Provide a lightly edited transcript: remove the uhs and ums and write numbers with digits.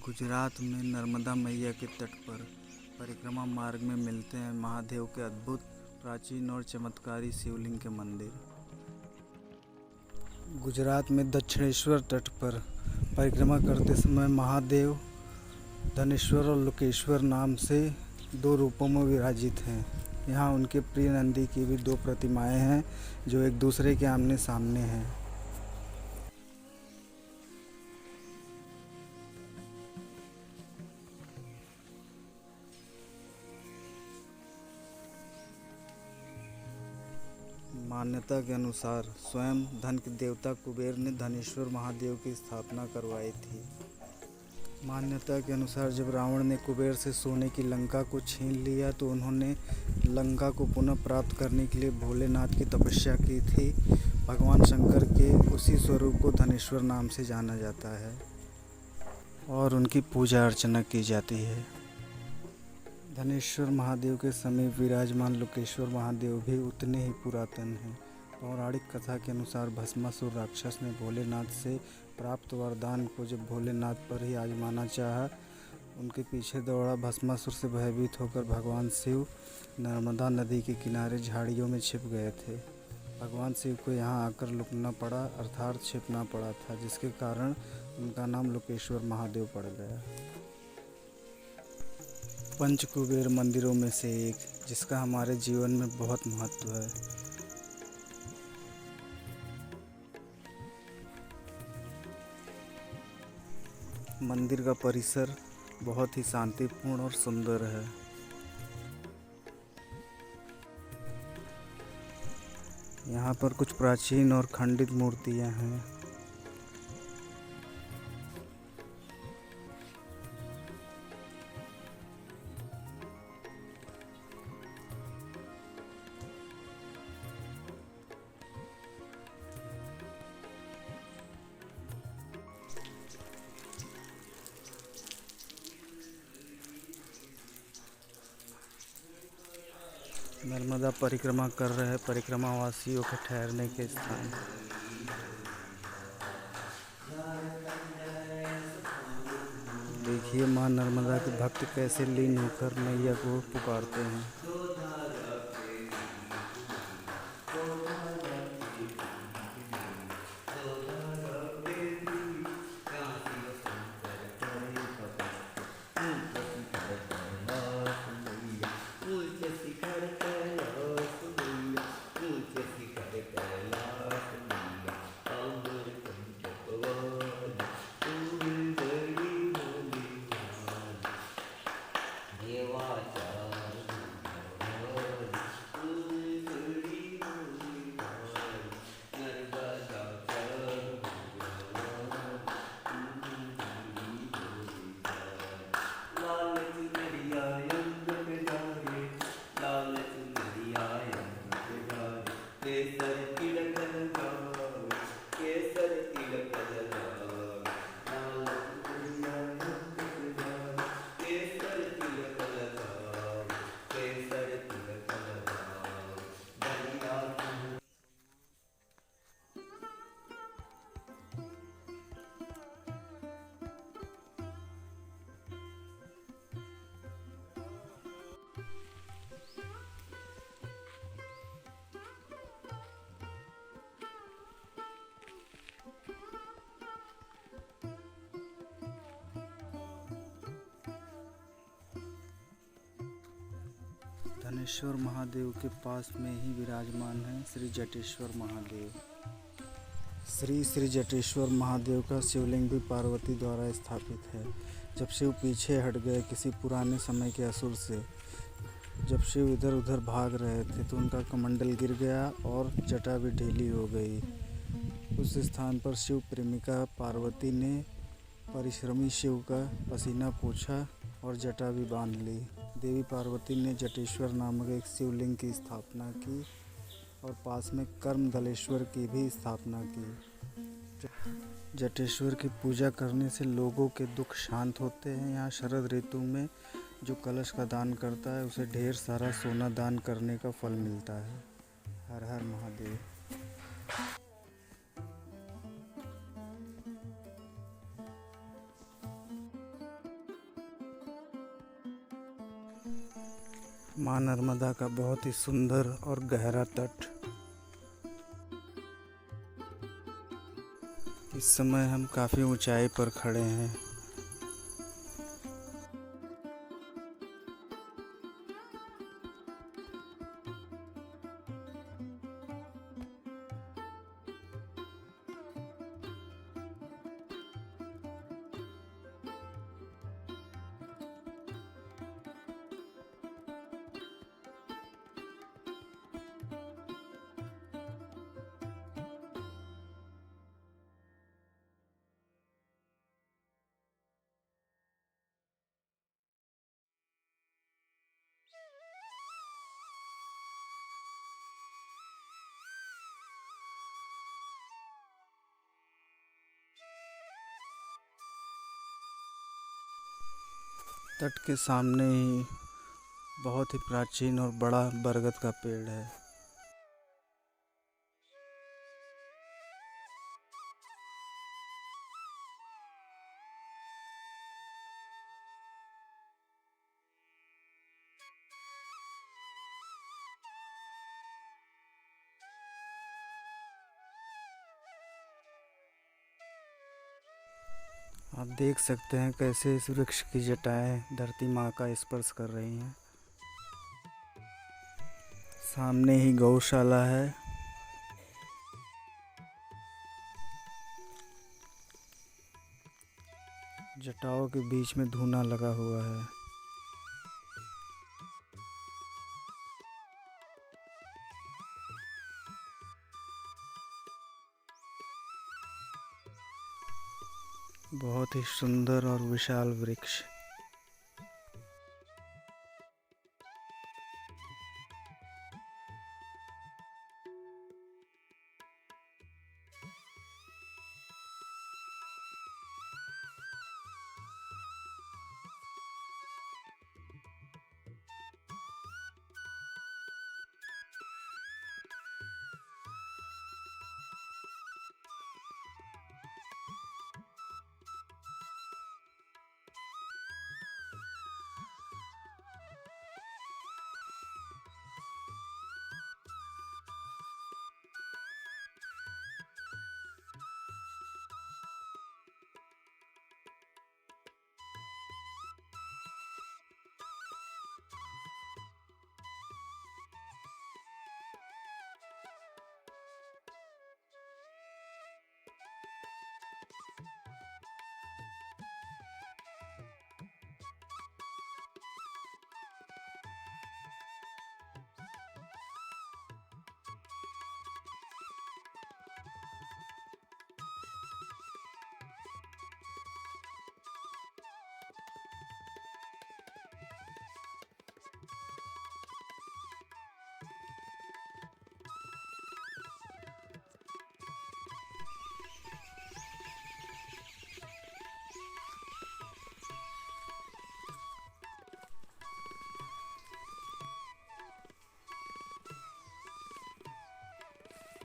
गुजरात में नर्मदा मैया के तट पर परिक्रमा मार्ग में मिलते हैं महादेव के अद्भुत, प्राचीन और चमत्कारी शिवलिंग के मंदिर। गुजरात में दक्षिणेश्वर तट पर परिक्रमा करते समय महादेव धनेश्वर और लोकेश्वर नाम से दो रूपों में विराजित हैं। यहाँ उनके प्रिय नंदी की भी दो प्रतिमाएं हैं जो एक दूसरे के आमने सामने हैं। मान्यता के अनुसार स्वयं धन के देवता कुबेर ने धनेश्वर महादेव की स्थापना करवाई थी। मान्यता के अनुसार जब रावण ने कुबेर से सोने की लंका को छीन लिया तो उन्होंने लंका को पुनः प्राप्त करने के लिए भोलेनाथ की तपस्या की थी। भगवान शंकर के उसी स्वरूप को धनेश्वर नाम से जाना जाता है और उनकी पूजा अर्चना की जाती है। धनेश्वर महादेव के समीप विराजमान लोकेश्वर महादेव भी उतने ही पुरातन हैं। पौराणिक कथा के अनुसार भस्मासुर राक्षस ने भोलेनाथ से प्राप्त वरदान को जब भोलेनाथ पर ही आजमाना चाहा, उनके पीछे दौड़ा भस्मासुर से भयभीत होकर भगवान शिव नर्मदा नदी के किनारे झाड़ियों में छिप गए थे। भगवान शिव को यहाँ आकर लुकना पड़ा, अर्थात छिपना पड़ा था, जिसके कारण उनका नाम लोकेश्वर महादेव पड़ गया। पंच कुबेर मंदिरों में से एक, जिसका हमारे जीवन में बहुत महत्व है। मंदिर का परिसर बहुत ही शांतिपूर्ण और सुंदर है। यहाँ पर कुछ प्राचीन और खंडित मूर्तियाँ हैं। नर्मदा परिक्रमा कर रहे परिक्रमावासियों के ठहरने के स्थान। देखिए माँ नर्मदा के भक्त कैसे लीन होकर मैया को पुकारते हैं। धनेश्वर महादेव के पास में ही विराजमान है श्री जटेश्वर महादेव। श्री जटेश्वर महादेव का शिवलिंग भी पार्वती द्वारा स्थापित है। जब शिव पीछे हट गए किसी पुराने समय के असुर से, जब शिव इधर उधर भाग रहे थे तो उनका कमंडल गिर गया और जटा भी ढीली हो गई। उस स्थान पर शिव प्रेमिका पार्वती ने परिश्रमी शिव का पसीना पोंछा और जटा भी बांध ली। देवी पार्वती ने जटेश्वर नामक एक शिवलिंग की स्थापना की और पास में कर्मदलेश्वर की भी स्थापना की। जटेश्वर की पूजा करने से लोगों के दुख शांत होते हैं। यहाँ शरद ऋतु में जो कलश का दान करता है उसे ढेर सारा सोना दान करने का फल मिलता है। हर हर महादेव। माँ नर्मदा का बहुत ही सुंदर और गहरा तट। इस समय हम काफ़ी ऊंचाई पर खड़े हैं। तट के सामने ही बहुत ही प्राचीन और बड़ा बरगद का पेड़ है। आप देख सकते हैं कैसे इस वृक्ष की जटाएं धरती माँ का स्पर्श कर रही हैं। सामने ही गौशाला है। जटाओं के बीच में धूना लगा हुआ है। बहुत ही सुंदर और विशाल वृक्ष।